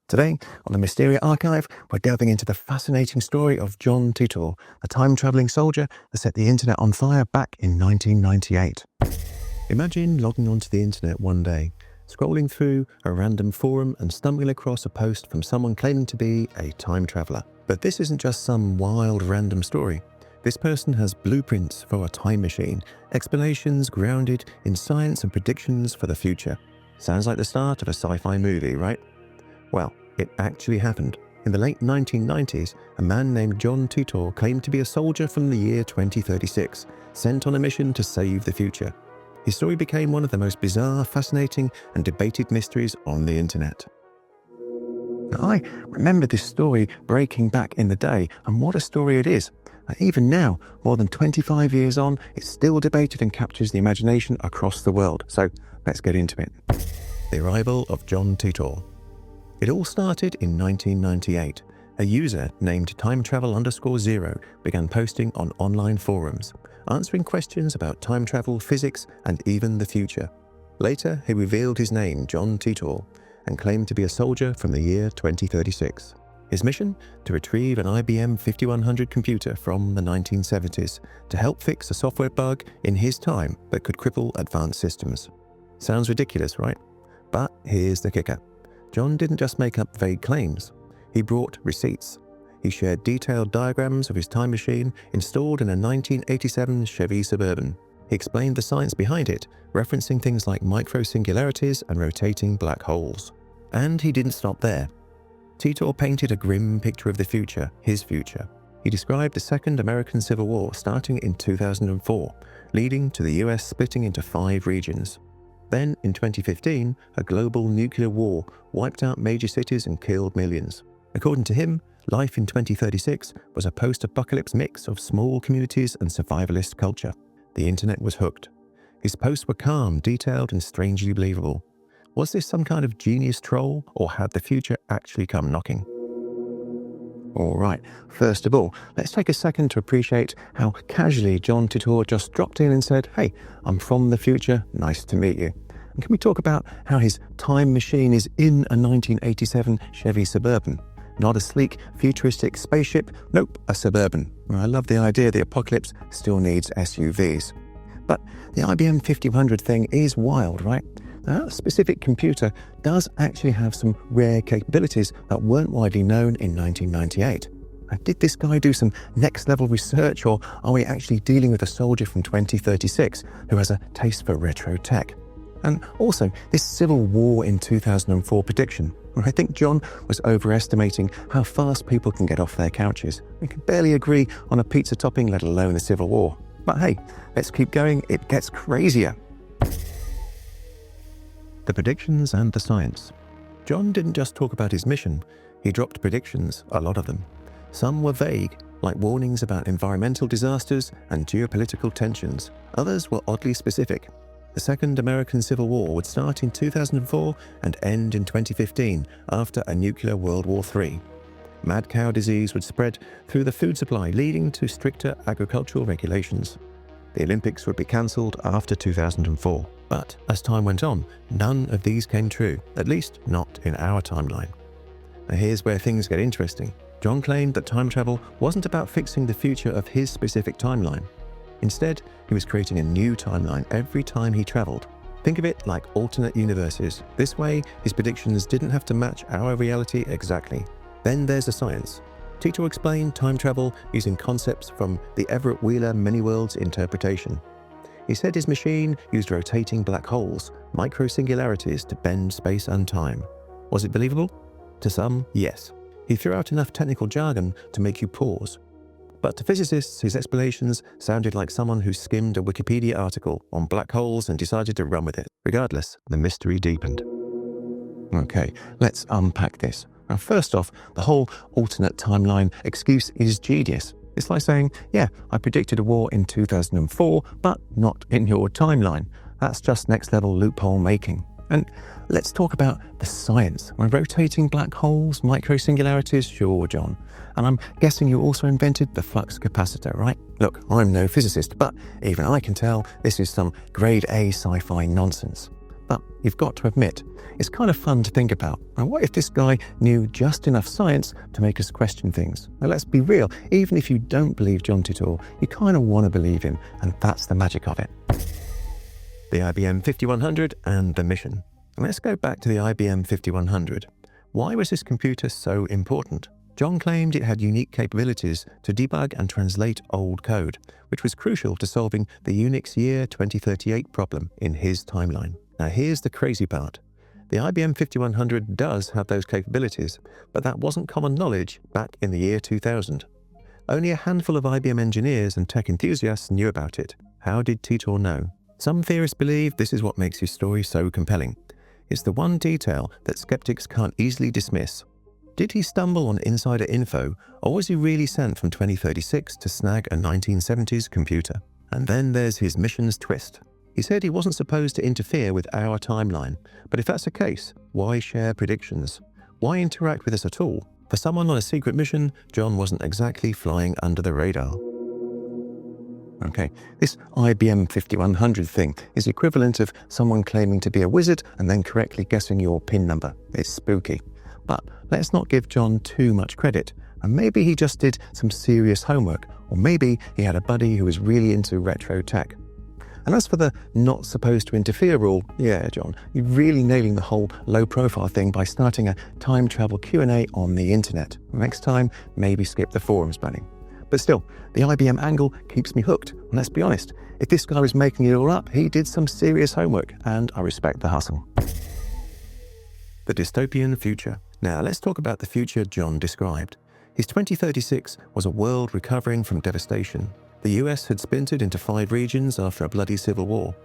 Today, on the Mystery Archive, we're delving into the fascinating story of John Titor, a time-travelling soldier that set the internet on fire back in 1998. Imagine logging onto the internet one day, scrolling through a random forum and stumbling across a post from someone claiming to be a time traveller. But this isn't just some wild random story. This person has blueprints for a time machine, explanations grounded in science and predictions for the future. Sounds like the start of a sci-fi movie, right? Well, it actually happened. In the late 1990s, a man named John Titor claimed to be a soldier from the year 2036, sent on a mission to save the future. His story became one of the most bizarre, fascinating, and debated mysteries on the internet. Now, I remember this story breaking back in the day, and what a story it is. Even now, more than 25 years on, it's still debated and captures the imagination across the world. So let's get into it. The arrival of John Titor. It all started in 1998. A user named timetravel_0 began posting on online forums, answering questions about time travel, physics, and even the future. Later, he revealed his name, John Titor, and claimed to be a soldier from the year 2036. His mission? To retrieve an IBM 5100 computer from the 1970s to help fix a software bug in his time that could cripple advanced systems. Sounds ridiculous, right? But here's the kicker. John didn't just make up vague claims. He brought receipts. He shared detailed diagrams of his time machine installed in a 1987 Chevy Suburban. He explained the science behind it, referencing things like micro-singularities and rotating black holes. And he didn't stop there. Titor painted a grim picture of the future, his future. He described the Second American Civil War starting in 2004, leading to the US splitting into 5 regions. Then, in 2015, a global nuclear war wiped out major cities and killed millions. According to him, life in 2036 was a post-apocalypse mix of small communities and survivalist culture. The internet was hooked. His posts were calm, detailed, and strangely believable. Was this some kind of genius troll, or had the future actually come knocking? All right, first of all, let's take a second to appreciate how casually John Titor just dropped in and said, "Hey, I'm from the future, nice to meet you." And can we talk about how his time machine is in a 1987 Chevy Suburban? Not a sleek, futuristic spaceship, nope, a Suburban. I love the idea the apocalypse still needs SUVs. But the IBM 5100 thing is wild, right? That specific computer does actually have some rare capabilities that weren't widely known in 1998. Did this guy do some next-level research, or are we actually dealing with a soldier from 2036 who has a taste for retro tech? And also, this Civil War in 2004 prediction, where I think John was overestimating how fast people can get off their couches. We can barely agree on a pizza topping, let alone the Civil War. But hey, let's keep going, it gets crazier. The predictions and the science. John didn't just talk about his mission, he dropped predictions, a lot of them. Some were vague, like warnings about environmental disasters and geopolitical tensions. Others were oddly specific. The Second American Civil War would start in 2004 and end in 2015 after a nuclear World War III. Mad cow disease would spread through the food supply, leading to stricter agricultural regulations. The Olympics would be cancelled after 2004. But as time went on, none of these came true, at least not in our timeline. Now here's where things get interesting. John claimed that time travel wasn't about fixing the future of his specific timeline. Instead, he was creating a new timeline every time he traveled. Think of it like alternate universes. This way, his predictions didn't have to match our reality exactly. Then there's the science. Titor explained time travel using concepts from the Everett Wheeler many-worlds interpretation. He said his machine used rotating black holes, micro-singularities to bend space and time. Was it believable? To some, yes. He threw out enough technical jargon to make you pause. But to physicists, his explanations sounded like someone who skimmed a Wikipedia article on black holes and decided to run with it. Regardless, the mystery deepened. Okay, let's unpack this. Now, first off, the whole alternate timeline excuse is genius. It's like saying, yeah, I predicted a war in 2004, but not in your timeline. That's just next-level loophole making. And let's talk about the science. Rotating black holes, micro-singularities, sure, John. And I'm guessing you also invented the flux capacitor, right? Look, I'm no physicist, but even I can tell this is some grade A sci-fi nonsense. But you've got to admit, it's kind of fun to think about. And what if this guy knew just enough science to make us question things? Now let's be real, even if you don't believe John Titor, you kind of want to believe him, and that's the magic of it. The IBM 5100 and the mission. Let's go back to the IBM 5100. Why was this computer so important? John claimed it had unique capabilities to debug and translate old code, which was crucial to solving the Unix year 2038 problem in his timeline. Now here's the crazy part. The IBM 5100 does have those capabilities, but that wasn't common knowledge back in the year 2000. Only a handful of IBM engineers and tech enthusiasts knew about it. How did Titor know? Some theorists believe this is what makes his story so compelling. It's the one detail that skeptics can't easily dismiss. Did he stumble on insider info, or was he really sent from 2036 to snag a 1970s computer? And then there's his mission's twist. He said he wasn't supposed to interfere with our timeline, but if that's the case, why share predictions? Why interact with us at all? For someone on a secret mission, John wasn't exactly flying under the radar. Okay, this IBM 5100 thing is equivalent of someone claiming to be a wizard and then correctly guessing your PIN number. It's spooky. But let's not give John too much credit. And maybe he just did some serious homework, or maybe he had a buddy who was really into retro tech. And as for the not supposed to interfere rule, yeah, John, you're really nailing the whole low profile thing by starting a time travel Q&A on the internet. Next time, maybe skip the forums banning. But still, the IBM angle keeps me hooked. And let's be honest, if this guy was making it all up, he did some serious homework, and I respect the hustle. The dystopian future. Now let's talk about the future John described. His 2036 was a world recovering from devastation. The US had splintered into 5 regions after a bloody civil war.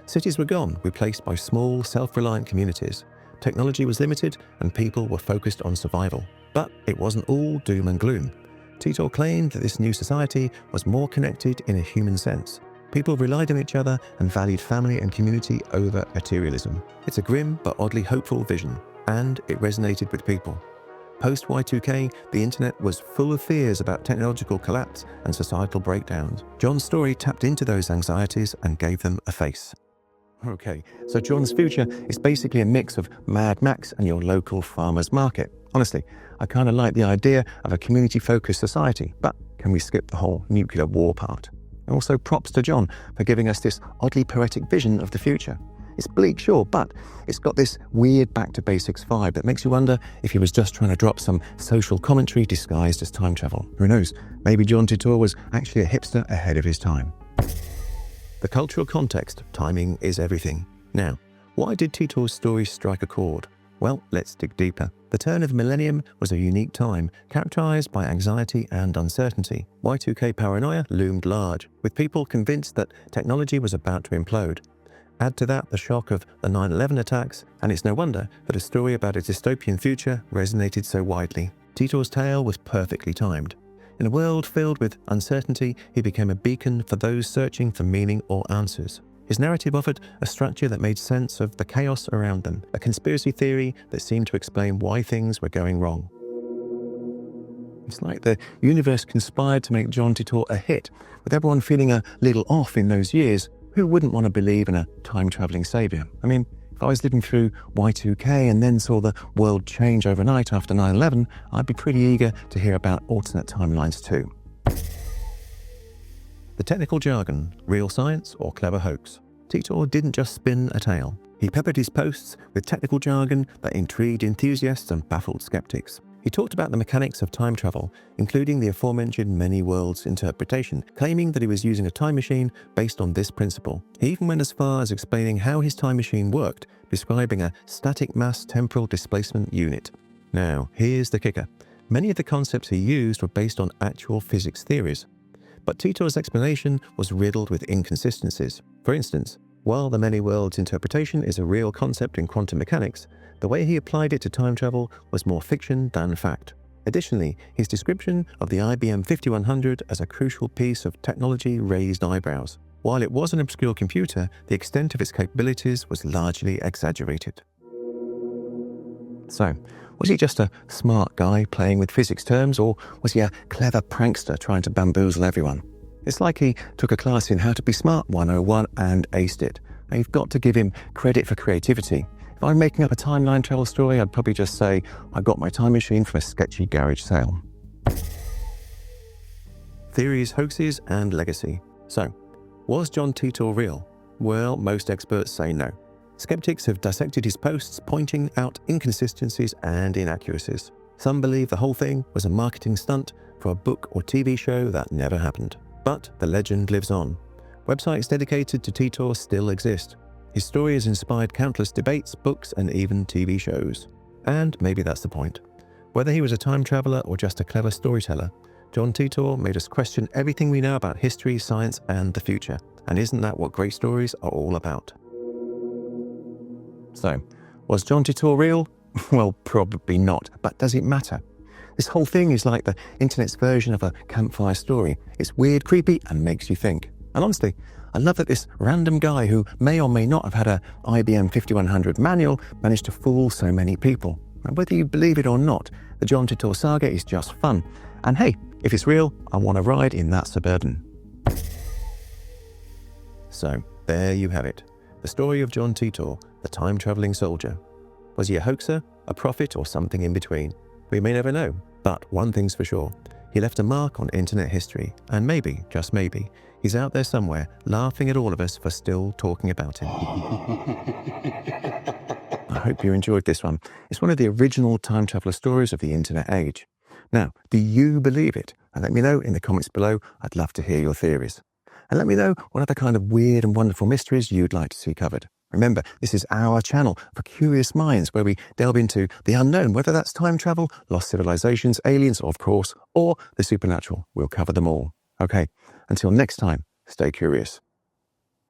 Cities were gone, replaced by small, self-reliant communities. Technology was limited, and people were focused on survival. But it wasn't all doom and gloom. Titor claimed that this new society was more connected in a human sense. People relied on each other and valued family and community over materialism. It's a grim but oddly hopeful vision, and it resonated with people. Post-Y2K, the internet was full of fears about technological collapse and societal breakdowns. John's story tapped into those anxieties and gave them a face. Okay, so John's future is basically a mix of Mad Max and your local farmer's market. Honestly, I kind of like the idea of a community-focused society, but can we skip the whole nuclear war part? And also props to John for giving us this oddly poetic vision of the future. It's bleak, sure, but it's got this weird back-to-basics vibe that makes you wonder if he was just trying to drop some social commentary disguised as time travel. Who knows, maybe John Titor was actually a hipster ahead of his time. The cultural context, timing is everything. Now, why did Titor's story strike a chord? Well, let's dig deeper. The turn of the millennium was a unique time, characterized by anxiety and uncertainty. Y2K paranoia loomed large, with people convinced that technology was about to implode. Add to that the shock of the 9/11 attacks, and it's no wonder that a story about a dystopian future resonated so widely. Titor's tale was perfectly timed. In a world filled with uncertainty, he became a beacon for those searching for meaning or answers. His narrative offered a structure that made sense of the chaos around them, a conspiracy theory that seemed to explain why things were going wrong. It's like the universe conspired to make John Titor a hit. With everyone feeling a little off in those years, who wouldn't want to believe in a time-travelling saviour? I mean, if I was living through Y2K and then saw the world change overnight after 9/11, I'd be pretty eager to hear about alternate timelines too. The technical jargon, real science or clever hoax. Titor didn't just spin a tale. He peppered his posts with technical jargon that intrigued enthusiasts and baffled skeptics. He talked about the mechanics of time travel, including the aforementioned many worlds interpretation, claiming that he was using a time machine based on this principle. He even went as far as explaining how his time machine worked, describing a static mass temporal displacement unit. Now, here's the kicker. Many of the concepts he used were based on actual physics theories. But Titor's explanation was riddled with inconsistencies. For instance, while the many worlds interpretation is a real concept in quantum mechanics, the way he applied it to time travel was more fiction than fact. Additionally, his description of the IBM 5100 as a crucial piece of technology raised eyebrows. While it was an obscure computer, the extent of its capabilities was largely exaggerated. So, was he just a smart guy playing with physics terms, or was he a clever prankster trying to bamboozle everyone? It's like he took a class in How to Be Smart 101 and aced it. Now, you've got to give him credit for creativity. If I'm making up a timeline travel story, I'd probably just say, I got my time machine from a sketchy garage sale. Theories, hoaxes, and legacy. So, was John Titor real? Well, most experts say no. Skeptics have dissected his posts, pointing out inconsistencies and inaccuracies. Some believe the whole thing was a marketing stunt for a book or TV show that never happened. But the legend lives on. Websites dedicated to Titor still exist. His story has inspired countless debates, books, and even TV shows. And maybe that's the point. Whether he was a time traveler or just a clever storyteller, John Titor made us question everything we know about history, science, and the future. And isn't that what great stories are all about? So, was John Titor real? Well, probably not, but does it matter? This whole thing is like the internet's version of a campfire story. It's weird, creepy, and makes you think. And honestly, I love that this random guy who may or may not have had a IBM 5100 manual managed to fool so many people. And whether you believe it or not, the John Titor saga is just fun. And hey, if it's real, I want to ride in that Suburban. So, there you have it. The story of John Titor, the time-travelling soldier. Was he a hoaxer, a prophet, or something in between? We may never know, but one thing's for sure. He left a mark on internet history, and maybe, just maybe, he's out there somewhere laughing at all of us for still talking about him. I hope you enjoyed this one. It's one of the original time traveller stories of the internet age. Now, do you believe it? And let me know in the comments below. I'd love to hear your theories. And let me know what other kind of weird and wonderful mysteries you'd like to see covered. Remember, this is our channel for curious minds where we delve into the unknown, whether that's time travel, lost civilizations, aliens, of course, or the supernatural. We'll cover them all. Okay, until next time, stay curious.